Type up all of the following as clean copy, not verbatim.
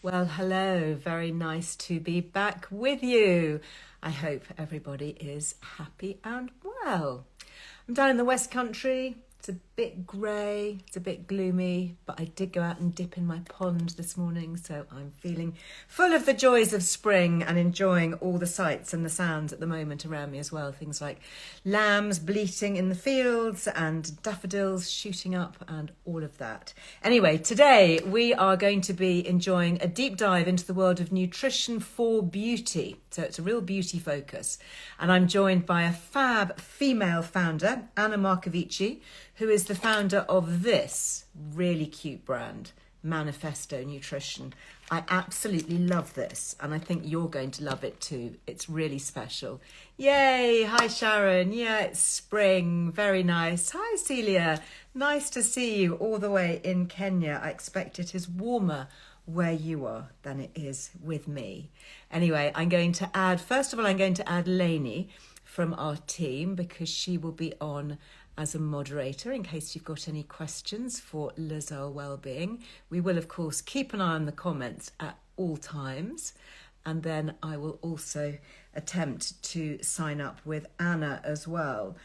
Well, hello. Very nice to be back with you. I hope everybody is happy and well. I'm down in the West Country. It's a bit grey, it's a bit gloomy, but I did go out and dip in my pond this morning, so I'm feeling full of the joys of spring and enjoying all the sights and the sounds at the moment around me as well. Things like lambs bleating in the fields and daffodils shooting up and all of that. Anyway, today we are going to be enjoying a deep dive into the world of nutrition for beauty. So it's a real beauty focus. And I'm joined by a fab female founder, Anna Marcovici, who is the founder of this really cute brand, Manifesto Nutrition. I absolutely love this, and I think you're going to love it too. It's really special. Yay! Hi, Sharon. Yeah, it's spring. Very nice. Hi, Celia. Nice to see you all the way in Kenya. I expect it is warmer where you are than it is with me. Anyway, I'm going to add, first of all, I'm going to add Lainey from our team because she will be on as a moderator in case you've got any questions for Earle Wellbeing. We will, of course, keep an eye on the comments at all times. And then I will also attempt to sign up with Anna as well.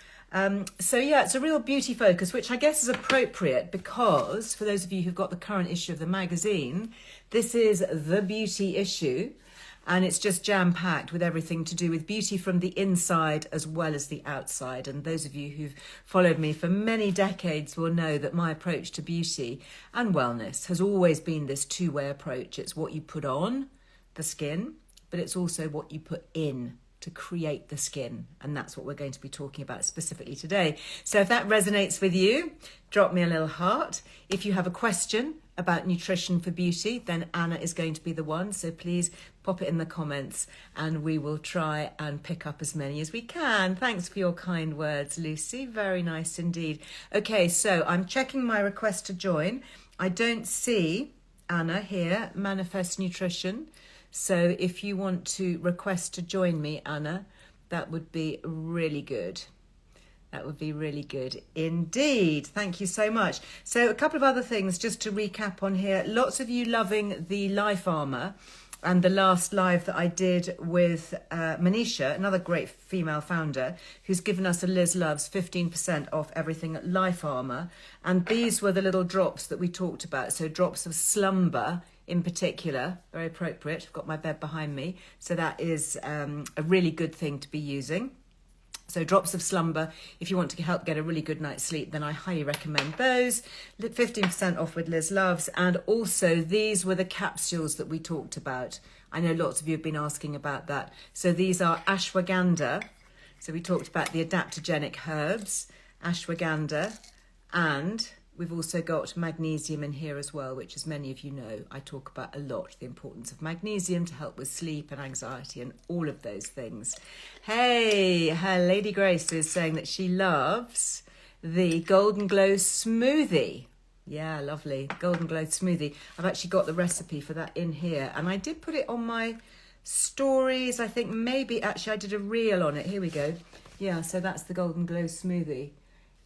So yeah, it's a real beauty focus, which I guess is appropriate because for those of you who've got the current issue of the magazine, this is the beauty issue. And it's just jam-packed with everything to do with beauty from the inside as well as the outside. And those of you who've followed me for many decades will know that my approach to beauty and wellness has always been this two-way approach. It's what you put on the skin, but it's also what you put in to create the skin. And that's what we're going to be talking about specifically today. So if that resonates with you, drop me a little heart. If you have a question about nutrition for beauty, then Anna is going to be the one. So please pop it in the comments and we will try and pick up as many as we can. Thanks for your kind words, Lucy. Very nice indeed. Okay, so I'm checking my request to join. I don't see Anna here, Manifest Nutrition. So if you want to request to join me, Anna, that would be really good. That would be really good indeed. Thank you so much. So a couple of other things just to recap on here. Lots of you loving the Life Armor and the last live that I did with Manisha, another great female founder, who's given us a Liz Loves 15% off everything at Life Armor. And these were the little drops that we talked about. So drops of slumber in particular, very appropriate. I've got my bed behind me. So that is a really good thing to be using. So drops of slumber, if you want to help get a really good night's sleep, then I highly recommend those. 15% off with Liz Loves. And also these were the capsules that we talked about. I know lots of you have been asking about that. So these are ashwagandha. So we talked about the adaptogenic herbs, ashwagandha, and we've also got magnesium in here as well, which, as many of you know, I talk about a lot, the importance of magnesium to help with sleep and anxiety and all of those things. Hey, her Lady Grace is saying that she loves the Golden Glow smoothie. Yeah, lovely. Golden Glow smoothie. I've actually got the recipe for that in here. And I did put it on my stories. I think maybe actually I did a reel on it. Here we go. Yeah, so that's the Golden Glow smoothie.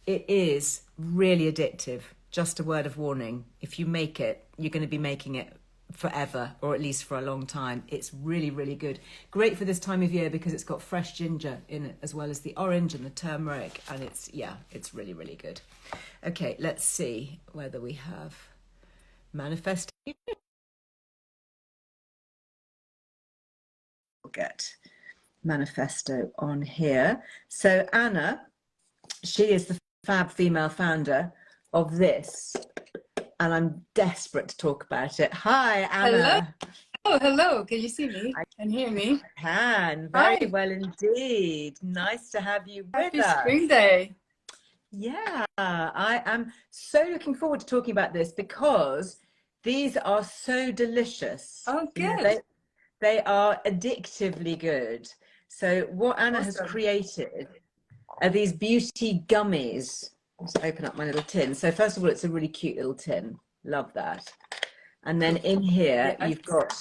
It is really addictive. Just a word of warning. If you make it, you're going to be making it forever, or at least for a long time. It's really, really good. Great for this time of year because it's got fresh ginger in it, as well as the orange and the turmeric. And it's really, really good. Okay, let's see whether we have Manifesto. We'll get Manifesto on here. So Anna, she is the fab female founder of this, and I'm desperate to talk about it. Hi, Anna. Hello. Oh, hello. Can you see me I and hear me? can. Very Hi. well indeed. Nice to have you with Happy us. Spring Day. Yeah, I am so looking forward to talking about this because these are so delicious. Oh, You know, good. they are addictively good. So what Anna has Awesome. created are these beauty gummies. Let's open up my little tin. So first of all, it's a really cute little tin. Love that. And then in here, Yeah. you've got,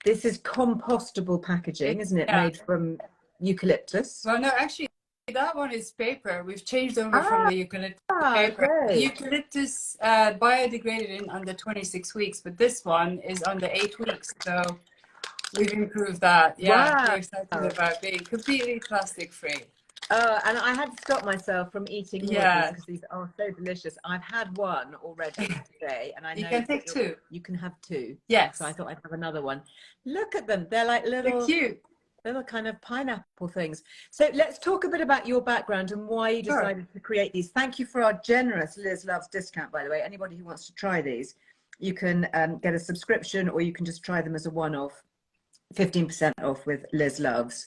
this is compostable packaging, isn't it? Yeah. Made from eucalyptus. Well, no, actually, that one is paper. We've changed over from Ah, the eucalyptus to paper. The great. eucalyptus biodegraded in under 26 weeks, but this one is under 8 weeks. So we've improved that. Yeah, we're Wow. excited about being completely plastic free. And I had to stop myself from eating more of these Yeah, because these are so delicious. I've had one already today, and I you know can that take two. you can have two. So I Yes, thought I'd have another one. Look at them. They're like they're cute. little kind of pineapple things. So let's talk a bit about your background and why you Sure. decided to create these. Thank you for our generous Liz Loves discount, by the way. Anybody who wants to try these, you can get a subscription, or you can just try them as a one-off, 15% off with Liz Loves.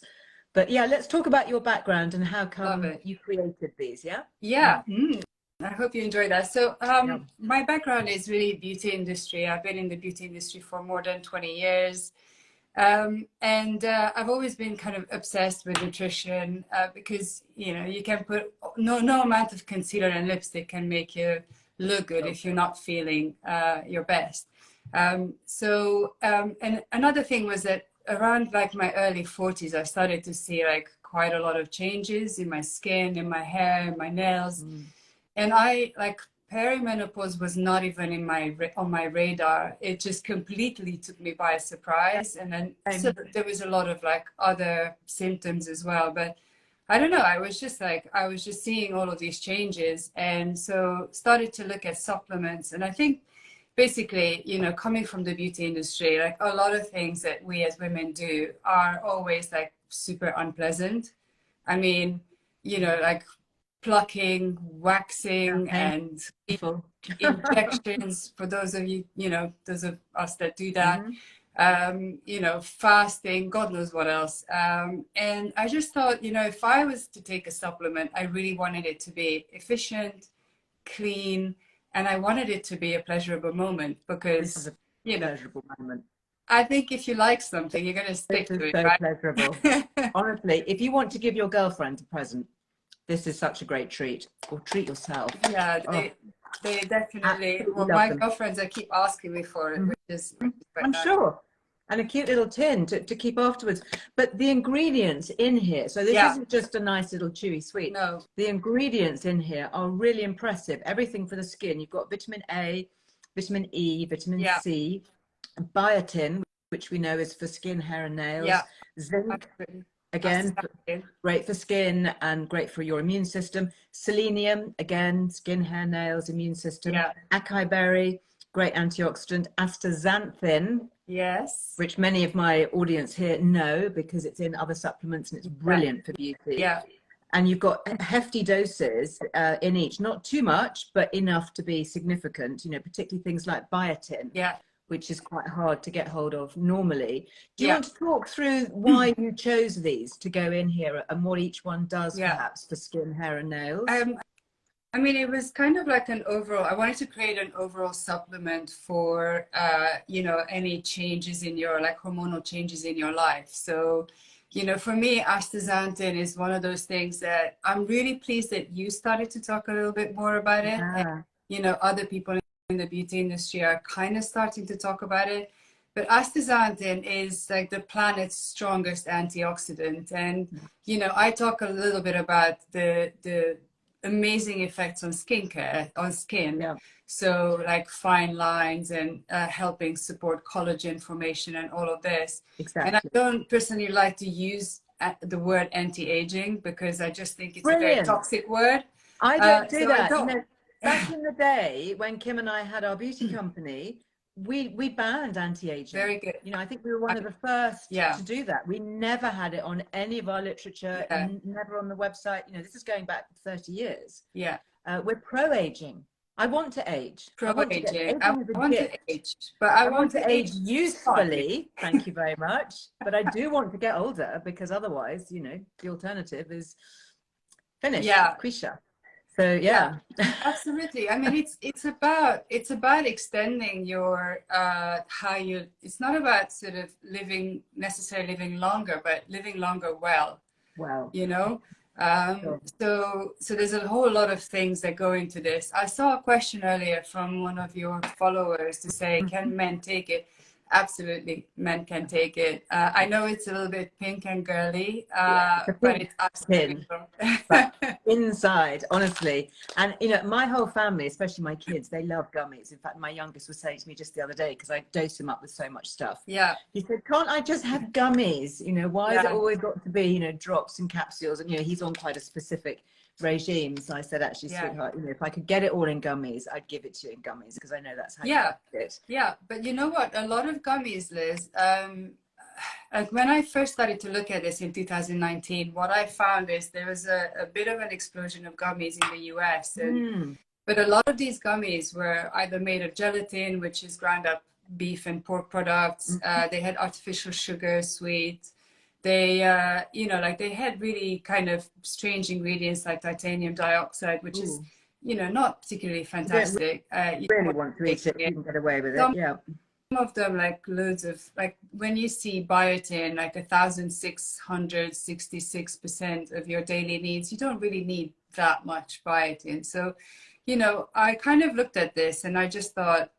But yeah, let's talk about your background and how Love come it. you created these, yeah? Yeah. I hope you enjoy that. So Yeah. my background is really beauty industry. I've been in the beauty industry for more than 20 years. And I've always been kind of obsessed with nutrition because, you know, you can put no amount of concealer and lipstick can make you look good if you're not feeling your best. And another thing was that around like my early 40s, I started to see like quite a lot of changes in my skin, in my hair, in my nails. And I like perimenopause was not even in my on my radar. It just completely took me by surprise. And then so there was a lot of like other symptoms as well. But I don't know, I was just seeing all of these changes, and so started to look at supplements. And I think basically, you know, coming from the beauty industry, like a lot of things that we as women do are always like super unpleasant. I mean, you know, like plucking, waxing, and Painful. injections for those of you, you know, those of us that do that. Mhm. You know, fasting, God knows what else. And I just thought, you know, if I was to take a supplement, I really wanted it to be efficient, clean, and I wanted it to be a pleasurable moment This is because, a you know, pleasurable moment. I think if you like something, you're going to This stick is to it, so pleasurable. right? Honestly, if you want to give your girlfriend a present, this is such a great treat. Or treat yourself. Yeah, Oh, they definitely. absolutely Well, love my them. girlfriends, I keep asking me for it, Mhm. which is quite I'm nice. sure. And a cute little tin to keep afterwards. But the ingredients in here, so this Yeah, isn't just a nice little chewy sweet. no, The ingredients in here are really impressive. Everything for the skin. You've got vitamin A, vitamin E, vitamin yeah, C, biotin, which we know is for skin, hair, and yeah, nails, zinc, absolutely. again, Astaxanthin. great for skin and great for your immune system. Selenium, again, skin, hair, nails, immune system. Yeah, Acai berry, great antioxidant. Astaxanthin, yes, which many of my audience here know because it's in other supplements and it's yeah, brilliant for beauty. yeah, And you've got hefty doses in each, not too much, but enough to be significant, you know, particularly things like biotin, yeah, which is quite hard to get hold of normally. Do you yeah, want to talk through why you chose these to go in here and what each one does yeah. perhaps for skin, hair and nails? Um, I mean, it was kind of like an overall, I wanted to create an overall supplement for, you know, any changes in your, like hormonal changes in your life. So, you know, for me, astaxanthin is one of those things that I'm really pleased that you started to talk a little bit more about it. And, Yeah, you know, other people in the beauty industry are kind of starting to talk about it. But astaxanthin is like the planet's strongest antioxidant. And, you know, I talk a little bit about the amazing effects on skincare, on skin. yeah, So like fine lines and helping support collagen formation and all of this. And I exactly. don't personally like to use the word anti-aging because I just think it's a very Brilliant. toxic word. I don't do So I that. You don't. know, back in the day when Kim and I had our beauty company, we banned anti-aging. Very good. You know, I think we were one I, of the first yeah, to do that. We never had it on any of our literature, yeah, never on the website. You know, this is going back 30 years. yeah. We're pro-aging. I want to age. I want to get Pro-aging. I aging is a want to gift. age, but I I want want to to age age smartly. usefully. Thank you very much. But I do want to get older because otherwise, you know, the alternative is finished, Yeah, quisha. So yeah. yeah. Absolutely. I mean, it's about extending your how you. It's not about sort of living necessarily living longer, but living longer well. Well, You know. sure. So there's a whole lot of things that go into this. I saw a question earlier from one of your followers to say, can men take it? absolutely, men can take it. I know it's a little bit pink and girly, Yeah, it's a but pink it's absolutely tin, but cool. inside, honestly. And you know, my whole family, especially my kids, they love gummies. In fact, my youngest was saying to me just the other day, because I dose him up with so much stuff. Yeah, He said, "Can't I just have gummies? You know, why has it yeah, always got to be, you know, drops and capsules?" And you know, he's on quite a specific regime. So I said, "Actually, yeah. sweetheart, you know, if I could get it all in gummies, I'd give it to you in gummies because I know that's how you Yeah, like it." yeah, but you know what? A lot of gummies, Liz, like when I first started to look at this in 2019, what I found is there was a bit of an explosion of gummies in the US. Mm. But a lot of these gummies were either made of gelatin, which is ground up beef and pork products. They had artificial sugar, sweet. They, you know, like they had really kind of strange ingredients like titanium dioxide, which is, Ooh. you know, not particularly You don't fantastic. You don't really want want to to eat take it if it. you can get away with it. Some Yeah. of them, like loads of, like when you see biotin, like 1,666% of your daily needs, you don't really need that much biotin. So, you know, I kind of looked at this and I just thought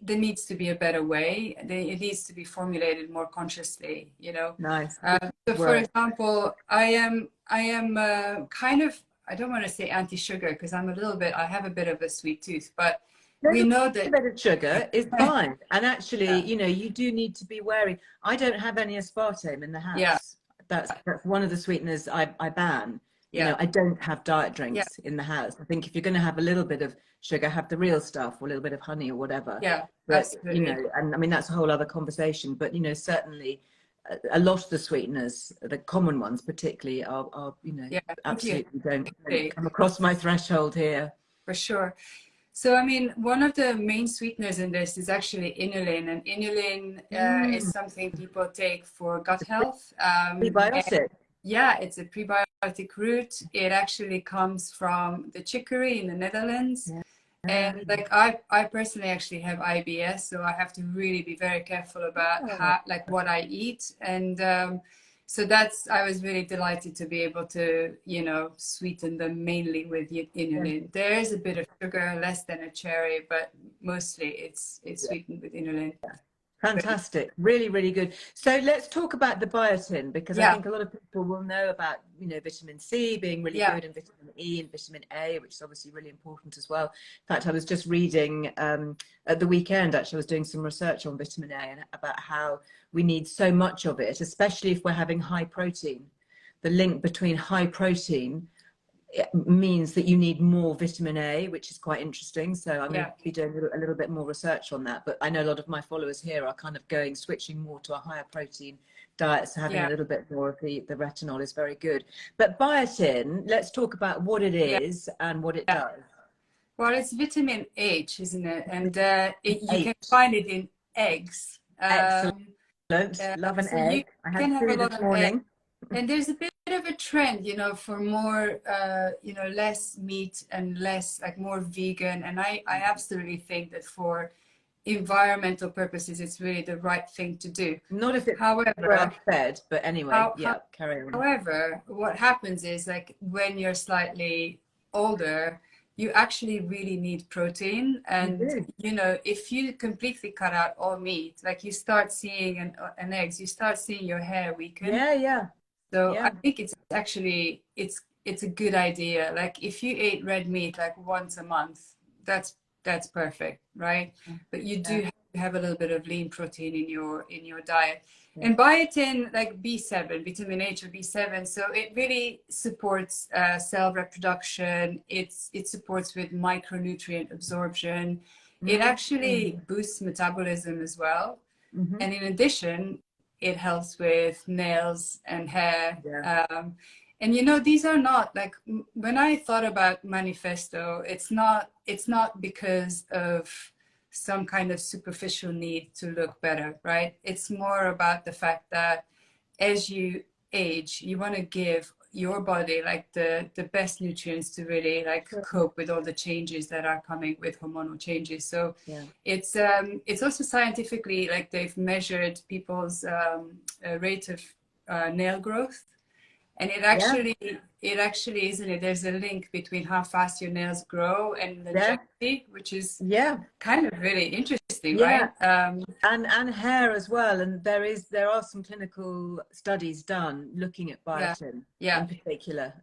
there needs to be a better way. It needs to be formulated more consciously, you know. Nice. So, Good for word. example, I am kind of, I don't want to say anti-sugar because I have a bit of a sweet tooth, but we There's know a that, bit of sugar is fine. And actually, yeah, you know, you do need to be wary. I don't have any aspartame in the yeah, house. That's one of the sweeteners I ban. You know, yeah, I don't have diet yeah, drinks in the house. I think if you're going to have a little bit of sugar, have the real stuff or a little bit of honey or whatever. yeah, But, you absolutely. know, and I mean, that's a whole other conversation. But, you know, certainly a lot of the sweeteners, the common ones particularly, are you know, Yeah, I think you absolutely don't agree, come across my threshold here. for sure. So, I mean, one of the main sweeteners in this is actually inulin, and inulin is Mm, something people take for gut it's a health. And prebiotic. yeah, it's a prebiotic root. It actually comes from the chicory in the Netherlands. Yeah. And like I personally actually have IBS, so I have to really be very careful about Oh, how, like what I eat. And so I was really delighted to be able to, you know, sweeten them mainly with yeah. inulin. There is a bit of sugar, less than a cherry, but mostly it's sweetened with inulin. But Fantastic. Really, really good. So let's talk about the biotin because I yeah, think a lot of people will know about, you know, vitamin C being really yeah, good and vitamin E and vitamin A, which is obviously really important as well. In fact, I was just reading at the weekend, actually, I was doing some research on vitamin A and about how we need so much of it, especially if we're having high protein. The link between high protein it means that you need more vitamin A, which is quite interesting. So I'm going to yeah, be doing a little bit more research on that. But I know a lot of my followers here are kind of switching more to a higher protein diet. So having a yeah, little bit more of the retinol is very good. But biotin, let's talk about what it yeah, is and what it yeah. does. Well, it's vitamin H, isn't it? And you can H. find it in eggs. Excellent. Love an So you egg. I had can have a three lot this of eggs. morning. And there's a bit of a trend, you know, for more, you know, less meat and less, like more vegan. And I absolutely think that for environmental purposes, it's really the right thing to do. Not if it's However, grass fed, but anyway, how, yeah, carry on. However, what happens is like when you're slightly older, you actually really need protein. You And, do. you know, if you completely cut out all meat, like you start seeing an eggs, you start seeing your hair weaken. Yeah, yeah, So I yeah. think it's actually, it's a good idea. Like if you ate red meat like once a month, that's perfect, right? But you Yeah, do have to have a little bit of lean protein in your diet. yeah. And biotin, like B7, vitamin H or B7, so it really supports cell reproduction. It supports with micronutrient absorption. It actually Mm. boosts metabolism as well. Mm-hmm. And in addition, it helps with nails and hair. Yeah. And you know, these are not like when I thought about Manifesto, it's not because of some kind of superficial need to look better, right? It's more about the fact that as you age, you want to give your body like the best nutrients to really like Sure. cope with all the changes that are coming with hormonal changes. So Yeah. it's also scientifically like they've measured people's rate of nail growth, And Yeah, it actually, isn't it? There's a link between how fast your nails grow and yeah, longevity, which is yeah, kind of really interesting, yeah. right? And hair as well. And there are some clinical studies done looking at Yeah, biotin yeah. in particular,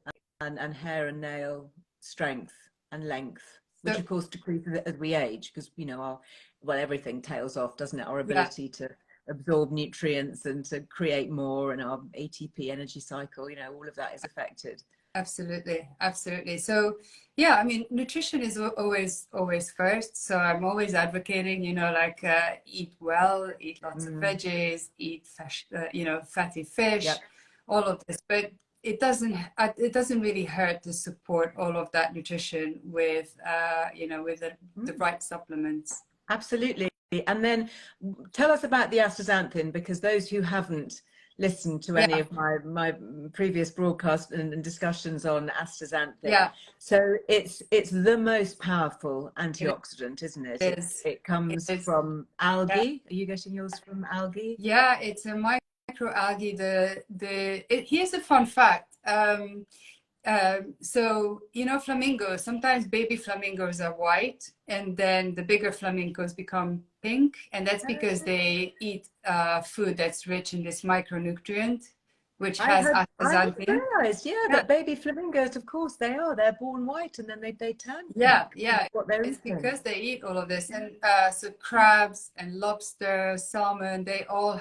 and hair and nail strength and length, which So of course decreases as we age, because our, well, everything tails off, doesn't it? Our yeah, ability to absorb nutrients and to create more, and our ATP energy cycle, all of that is affected. absolutely, absolutely. So yeah, I mean, nutrition is always first. So I'm always advocating, like eat well, eat lots of Mm, veggies, eat fish, fatty fish, yep. all of this. But it doesn't really hurt to support all of that nutrition with with the Mm, right supplements. absolutely. And then tell us about the astaxanthin, because those who haven't listened to any Yeah, of my previous broadcasts and discussions on astaxanthin, yeah, so it's the most powerful it antioxidant, isn't it? It is. it It comes is. from Yeah. algae. Are you getting yours from algae? Yeah, it's a microalgae. Here's a fun fact. So flamingos. Sometimes baby flamingos are white, and then the bigger flamingos become pink, and that's because they eat food that's rich in this micronutrient, which has I hadn't astaxanthin. realised, yeah, Yeah, that baby flamingos, of course, they're born white and then they turn yeah, pink. That's yeah. what they're It's eating. because they eat all of this, and so crabs and lobster, salmon, they all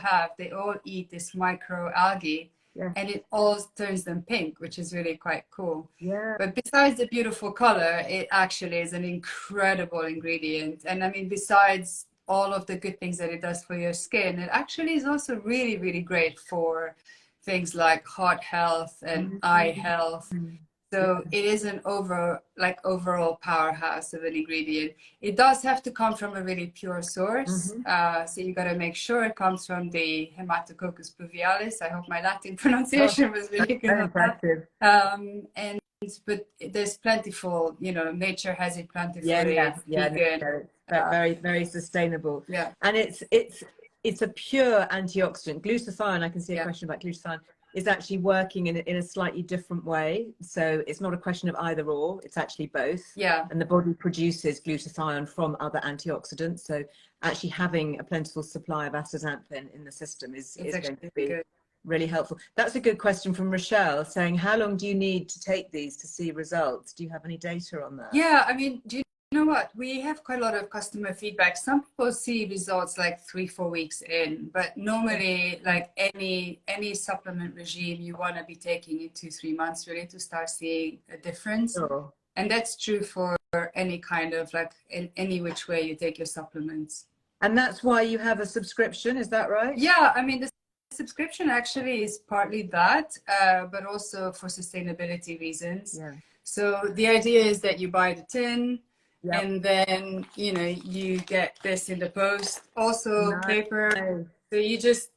eat this microalgae, Yeah, and it all turns them pink, which is really quite cool. yeah. But besides the beautiful color, it actually is an incredible ingredient. And I mean, besides all of the good things that it does for your skin, it actually is also really, really great for things like heart health and eye health. Mm. Yeah. So it is an overall powerhouse of an ingredient. It does have to come from a really pure source. Hmm. So you got to make sure it comes from the Hematococcus pluvialis. I hope my Latin Oh, pronunciation was that's really good very on that. impressive. And but there's plentiful, nature has it Yeah, plentifully. yeah, It's yeah. No, vegan. no, it's Uh, very, very sustainable, yeah, and it's a pure antioxidant. Glutathione, I can see a yeah, question about glutathione, is actually working in a slightly different way. So it's not a question of either or; it's actually both. yeah. And the body produces glutathione from other antioxidants. So actually having a plentiful supply of astaxanthin in the system It's is going to actually be good. really helpful. That's a good question from Rochelle, saying, how long do you need to take these to see results? Do you have any data on that? Yeah, I mean, do you know what? We have quite a lot of customer feedback. Some people see results like 3-4 weeks in, but normally, like any supplement regime, you want to be taking it 2-3 months really to start seeing a difference. Sure. And that's true for any kind of like in any which way you take your supplements. And that's why you have a subscription, is that right? Yeah, I mean, the subscription actually is partly that, but also for sustainability reasons. Yeah. So the idea is that you buy the tin, Yep. and then you get this in the post. Also Nice. paper. So you just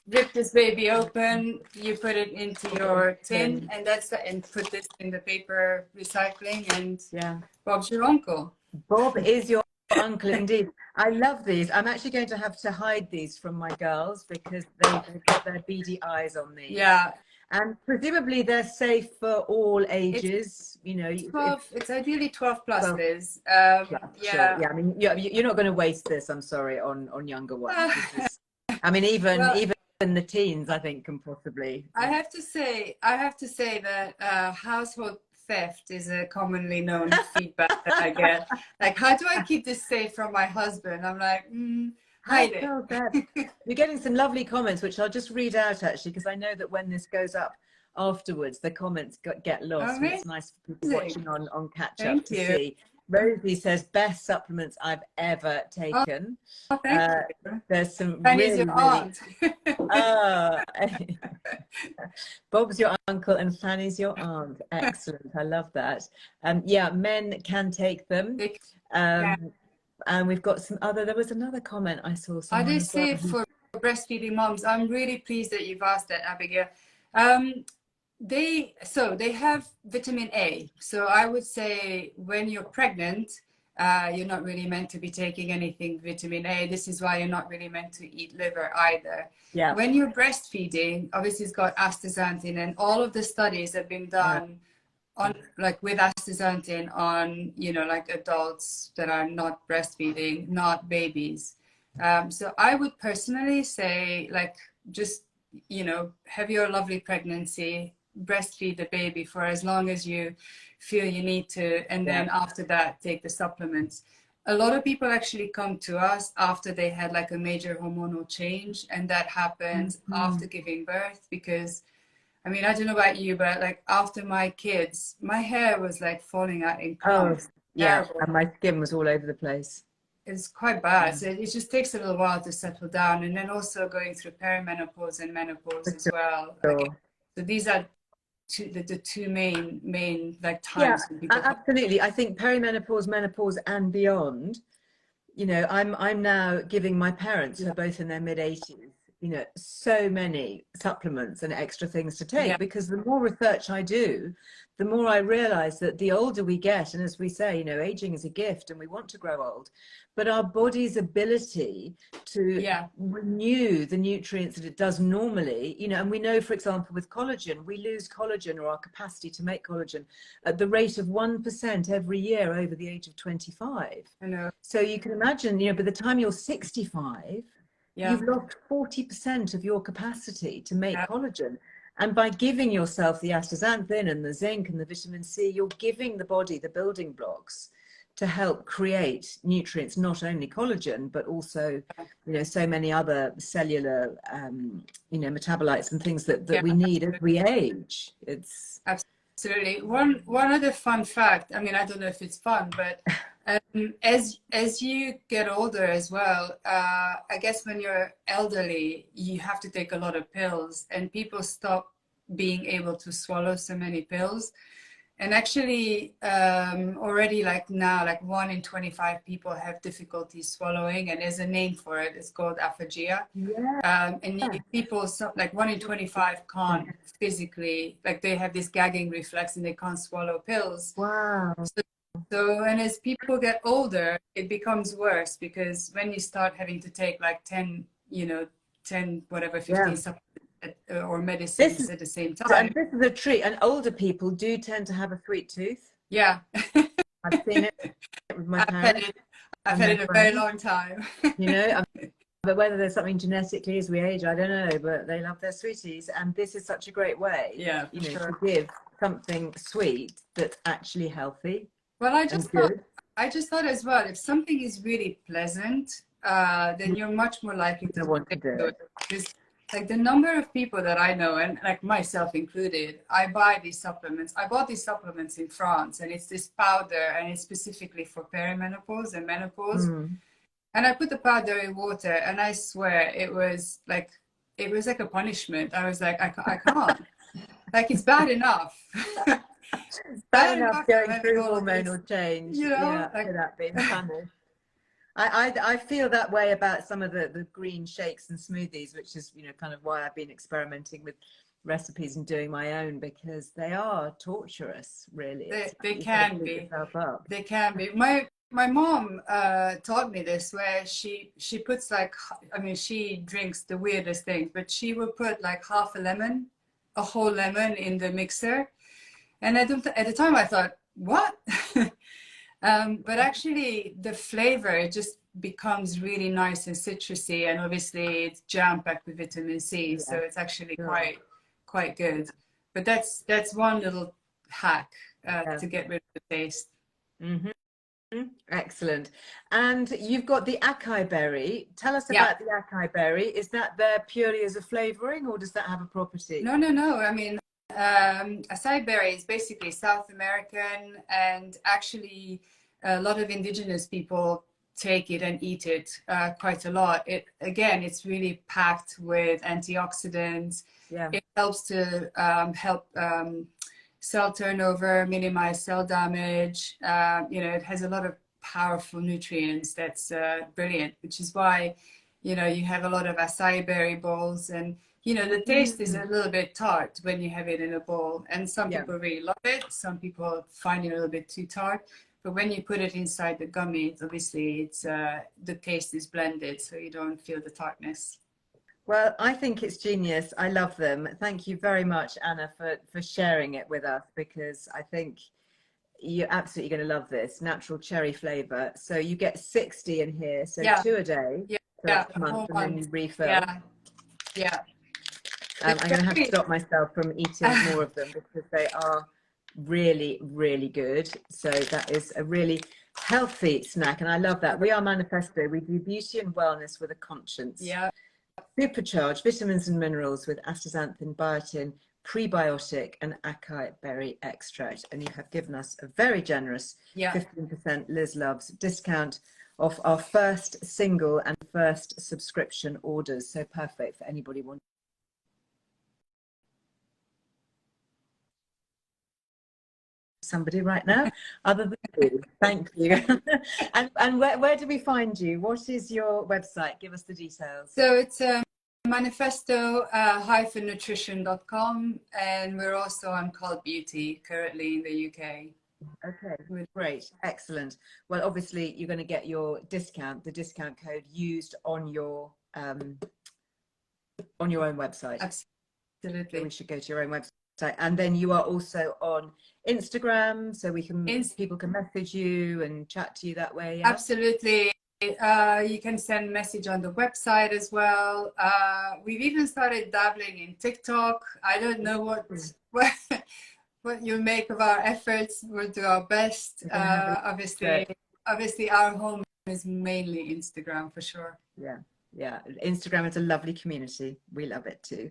rip this baby open, you put it into your tin, and and put this in the paper recycling, and Yeah. Bob's your uncle. Bob is your uncle indeed. I love these. I'm actually going to have to hide these from my girls because they've got their beady eyes on these. Yeah, And presumably they're safe for all it's ages. 12. It's ideally 12 plus, 12 Liz. plus, sure. Yeah. Yeah, I mean, you're not going to waste this, I'm sorry, on younger ones. This is, I mean, even Well, even the teens, I think, can possibly. I have to say that household theft is a commonly known feedback that I get. Like, how do I keep this safe from my husband? I'm like, How hide so bad? it. You're getting some lovely comments, which I'll just read out actually, because I know that when this goes up afterwards, the comments get lost, and it's nice for people Amazing. watching on catch up Thank to you. see. Rosie says, best supplements I've ever Oh, taken. thank Uh, you. there's some Penny's really, your really, aunt. uh, Bob's your uncle and Fanny's your aunt. Excellent. I love that. Yeah, men can take them. They can. Um, and we've got there was another comment I saw I someone do as well. say for breastfeeding moms, I'm really pleased that you've asked that, Abigail. Um, they have vitamin A. So I would say when you're pregnant, You're not really meant to be taking anything vitamin A. This is why you're not really meant to eat liver either. Yeah. When you're breastfeeding, obviously it's got astaxanthin, and all of the studies have been done on like with astaxanthin on, you know, like adults that are not breastfeeding, not babies. So I would personally say, like, just, you know, have your lovely pregnancy, breastfeed the baby for as long as you feel you need to, and then after that take the supplements. A lot of people actually come to us after they had like a major hormonal change, and that happens after giving birth, because I mean, I don't know about you, but like after my kids, my hair was like falling out in Oh, clumps. yeah. Terrible. And my skin was all over the place. It's quite bad. So it just takes a little while to settle down. And then also going through perimenopause and menopause For as well. Like, sure. so these are the two main like Yeah, times when people come. absolutely. I think perimenopause, menopause, and beyond. You know, I'm now giving my parents, who are both in their mid-80s, you know, so many supplements and extra things to Yeah, take, because the more research I do, the more I realize that the older we get, and as we say, you know, aging is a gift and we want to grow old, but our body's ability to yeah, renew the nutrients that it does normally, you know, and we know, for example, with collagen, we lose collagen, or our capacity to make collagen, at the rate of 1% every year over the age of 25. I know. So you can imagine, you know, by the time you're 65, Yeah, you've lost 40% of your capacity to make yeah, collagen. And by giving yourself the astaxanthin and the zinc and the vitamin C, you're giving the body the building blocks to help create nutrients, not only collagen, but also, you know, so many other cellular, you know, metabolites and things that yeah. we need as we age. It's Absolutely. One other fun fact. I mean, I don't know if it's fun, but as you get older as well, I guess when you're elderly, you have to take a lot of pills, and people stop being able to swallow so many pills. And actually, already like now, like 1 in 25 people have difficulty swallowing, and there's a name for it. It's called aphasia. yeah. People, like 1 in 25 can't physically, like they have this gagging reflex and they can't swallow pills. Wow. So, and as people get older, it becomes worse, because when you start having to take like 10, you know, 10, whatever, 15 Yeah. supplements or medicines at the same And time. this is a treat. And older people do tend to have a sweet tooth. Yeah. I've seen it with my I've had parents it. I've and had their it a very friends. long time. You know, but whether there's something genetically as we age, I don't know. But they love their sweeties, and this is such a great way, Yeah, you for know, to sure. give something sweet that's actually healthy Well, and good. I just thought as well, if something is really pleasant, then you're much more likely to I want to stick do to it. it. Because like the number of people that I know, and like myself included, I buy these supplements. I bought these supplements in France, and it's this powder, and it's specifically for perimenopause and menopause. Mm. And I put the powder in water, and I swear it was like a punishment. I was like, I can't. Like it's bad enough. Bad Bad enough enough I'm going having through all of this, hormonal change, you know, yeah, like without being punished. I feel that way about some of the green shakes and smoothies, which is, you know, kind of why I've been experimenting with recipes and doing my own, because they are torturous, really. It's they like you've got to can beat be. yourself up. They can be. My mom taught me this, where she puts like, I mean, she drinks the weirdest things, but she will put like half a lemon, a whole lemon in the mixer. And at the time I thought, what? But actually the flavor just becomes really nice and citrusy, and obviously it's jam-packed with vitamin C, so Yeah, it's actually sure. quite good. But that's one little hack Yeah. to get rid of the taste. Hmm. Excellent. And you've got the acai berry. Tell us Yeah. about the acai berry. Is that there purely as a flavoring, or does that have a property? No. I mean, acai berry is basically South American, and actually a lot of indigenous people take it and eat it quite a lot. It again, it's really packed with antioxidants. Yeah. It helps to help cell turnover, minimize cell damage. You know, it has a lot of powerful nutrients. That's brilliant, which is why, you know, you have a lot of acai berry bowls, and you know, the taste is a little bit tart when you have it in a bowl, and some Yeah. people really love it. Some people find it a little bit too tart. But when you put it inside the gummy, obviously it's the taste is blended, so you don't feel the tartness. Well, I think it's genius. I love them. Thank you very much, Anna, for sharing it with us, because I think you're absolutely going to love this natural cherry flavor. So you get 60 in here, so Yeah, 2 a day yeah, for yeah, a a month, whole and then month. you refill. Yeah, yeah. I'm going to have to stop myself from eating more of them because they are really, really good. So that is a really healthy snack, and I love that. We are Manifesto. We do beauty and wellness with a conscience. Yeah. Supercharged vitamins and minerals with astaxanthin, biotin, prebiotic and acai berry extract. And you have given us a very generous 15% Liz Loves discount off our first single and first subscription orders. So perfect for anybody wanting somebody right now other than you. Thank you. and where do we find you? What is your website? Give us the details. So it's manifesto-nutrition.com, and we're also on Cult Beauty currently in the UK. Okay, great, excellent. Well, obviously you're going to get your discount, the discount code used on your own website. Absolutely. So we should go to your own website, and then you are also on Instagram, so we can people can message you and chat to you that way. Yeah? Absolutely. You can send message on the website as well. We've even started dabbling in TikTok. I don't know what you make of our efforts. We'll do our best. Obviously our home is mainly Instagram for sure. Yeah, Instagram is a lovely community. We love it too.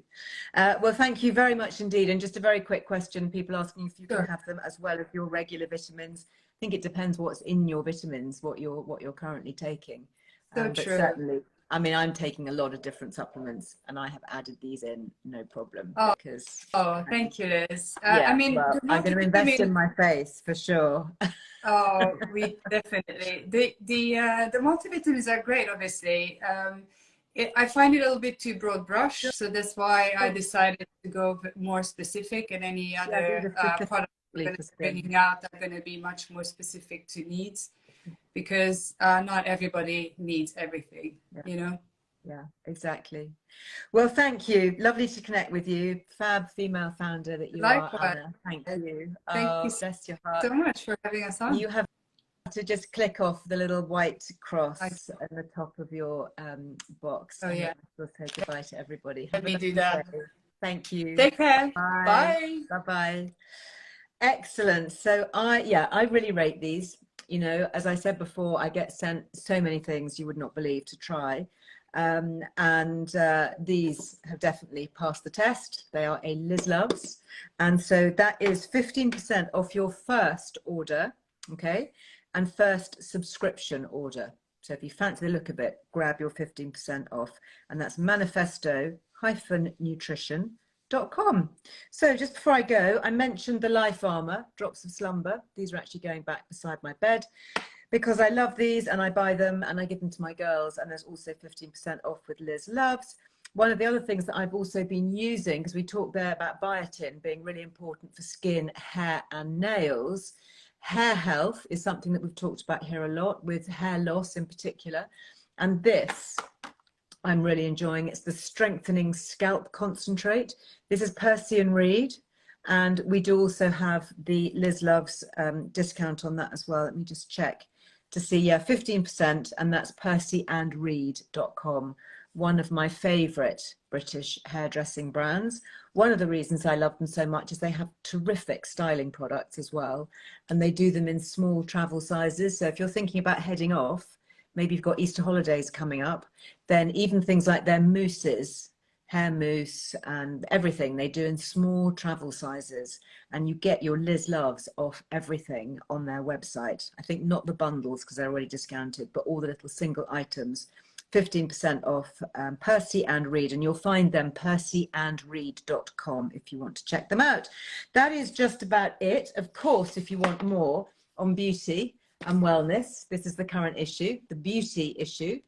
Well, thank you very much indeed. And just a very quick question, people asking if you can have them as well as your regular vitamins. I think it depends what's in your vitamins, what you're currently taking. But true. Certainly, I mean, I'm taking a lot of different supplements, and I have added these in, no problem. Thank you, Liz. I mean, well, I'm going to invest in my face for sure. Oh, we definitely. The multivitamins are great, obviously. I find it a little bit too broad brush, so that's why I decided to go more specific, and any other products we're going to be bringing out are going to be much more specific to needs, because not everybody needs everything, you know? Yeah, exactly. Well, thank you. Lovely to connect with you. Fab female founder that you are, Anna. Thank you. Thank you bless your heart. so much for having us on. You have to just click off the little white cross at the top of your box. Oh, yeah. We'll say goodbye to everybody. Let me do that. Thank you. Take care. Bye. Bye. Bye-bye. Excellent. So I really rate these. You know, as I said before, I get sent so many things you would not believe to try. These have definitely passed the test. They are a Liz Loves, and so that is 15% off your first order, okay, and first subscription order. So if you fancy the look of it, grab your 15% off, and that's manifesto-nutrition.com. So just before I go, I mentioned the Life Armor Drops of Slumber. These are actually going back beside my bed, because I love these and I buy them and I give them to my girls, and there's also 15% off with Liz Loves. One of the other things that I've also been using, because we talked there about biotin being really important for skin, hair and nails. Hair health is something that we've talked about here a lot, with hair loss in particular. And this I'm really enjoying. It's the Strengthening Scalp Concentrate. This is Percy and Reed. And we do also have the Liz Loves discount on that as well. Let me just check to see. 15%, and that's percyandreed.com. One of my favorite British hairdressing brands. One of the reasons I love them so much is they have terrific styling products as well, and they do them in small travel sizes. So if you're thinking about heading off, maybe you've got Easter holidays coming up, then even things like their mousses, hair mousse and everything, they do in small travel sizes, and you get your Liz Loves off everything on their website. I think not the bundles because they're already discounted, but all the little single items. 15% off Percy and Reed, and you'll find them percyandreed.com if you want to check them out. That is just about it. Of course, if you want more on beauty and wellness, this is the current issue, the beauty issue.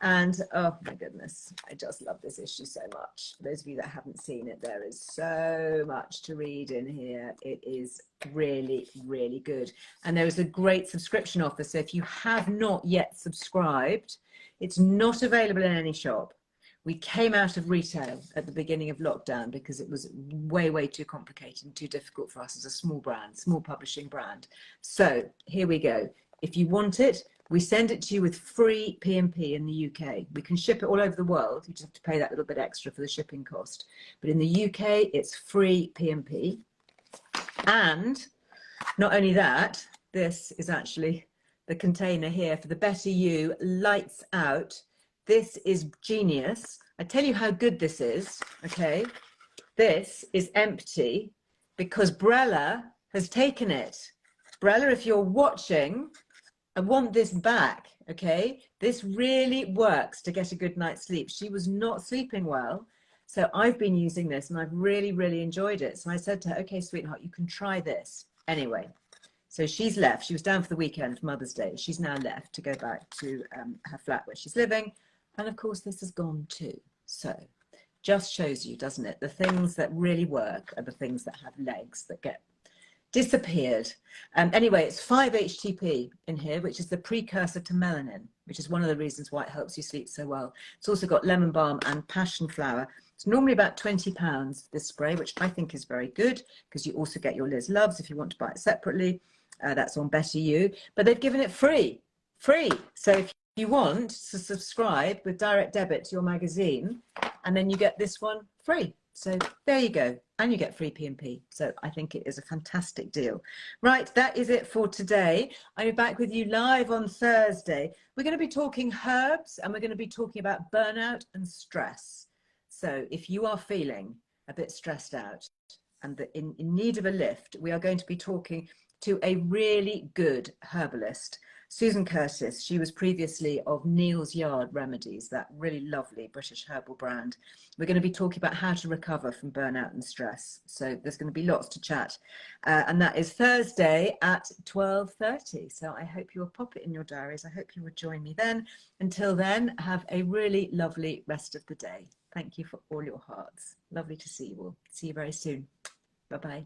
And oh my goodness, I just love this issue so much. For those of you that haven't seen it, there is so much to read in here. It is really, really good. And there is a great subscription offer. So if you have not yet subscribed, it's not available in any shop. We came out of retail at the beginning of lockdown because it was way, way too complicated and too difficult for us as a small brand, small publishing brand. So here we go. If you want it, we send it to you with free P&P in the UK. We can ship it all over the world. You just have to pay that little bit extra for the shipping cost. But in the UK, it's free P&P. And not only that, this is actually the container here for the Better You Lights Out. This is genius. I tell you how good this is, okay? This is empty because Brella has taken it. Brella, if you're watching, I want this back, okay? This really works to get a good night's sleep. She was not sleeping well, so I've been using this and I've really, really enjoyed it. So I said to her, okay, sweetheart, you can try this. Anyway, so she's left. She was down for the weekend for Mother's Day. She's now left to go back to her flat where she's living. And of course, this has gone too. So just shows you, doesn't it? The things that really work are the things that have legs, that get disappeared. Anyway, it's 5-HTP in here, which is the precursor to melanin, which is one of the reasons why it helps you sleep so well. It's also got lemon balm and passion flower. It's normally about £20, this spray, which I think is very good because you also get your Liz Loves if you want to buy it separately. That's on Better You, but they've given it free. So if you want to subscribe with direct debit to your magazine, and then you get this one free. So there you go. And you get free P&P. So I think it is a fantastic deal. Right, that is it for today. I'll be back with you live on Thursday. We're going to be talking herbs and we're going to be talking about burnout and stress. So if you are feeling a bit stressed out and in need of a lift, we are going to be talking to a really good herbalist, Susan Curtis. She was previously of Neal's Yard Remedies, that really lovely British herbal brand. We're going to be talking about how to recover from burnout and stress. So there's going to be lots to chat. And that is Thursday at 12:30. So I hope you'll pop it in your diaries. I hope you will join me then. Until then, have a really lovely rest of the day. Thank you for all your hearts. Lovely to see you all. See you very soon. Bye-bye.